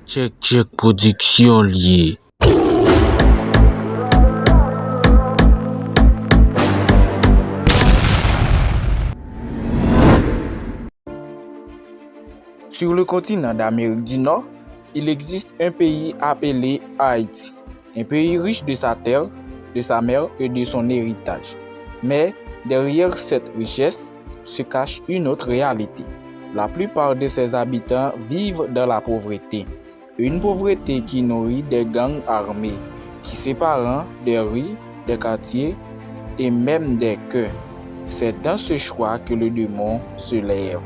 Check production lié. Sur le continent d'Amérique du Nord, il existe un pays appelé Haïti, un pays riche de sa terre, de sa mer et de son héritage. Mais derrière cette richesse se cache une autre réalité. La plupart de ses habitants vivent dans la pauvreté, une pauvreté qui nourrit des gangs armés, qui séparent des rues, des quartiers et même des cœurs. C'est dans ce choix que le démon se lève.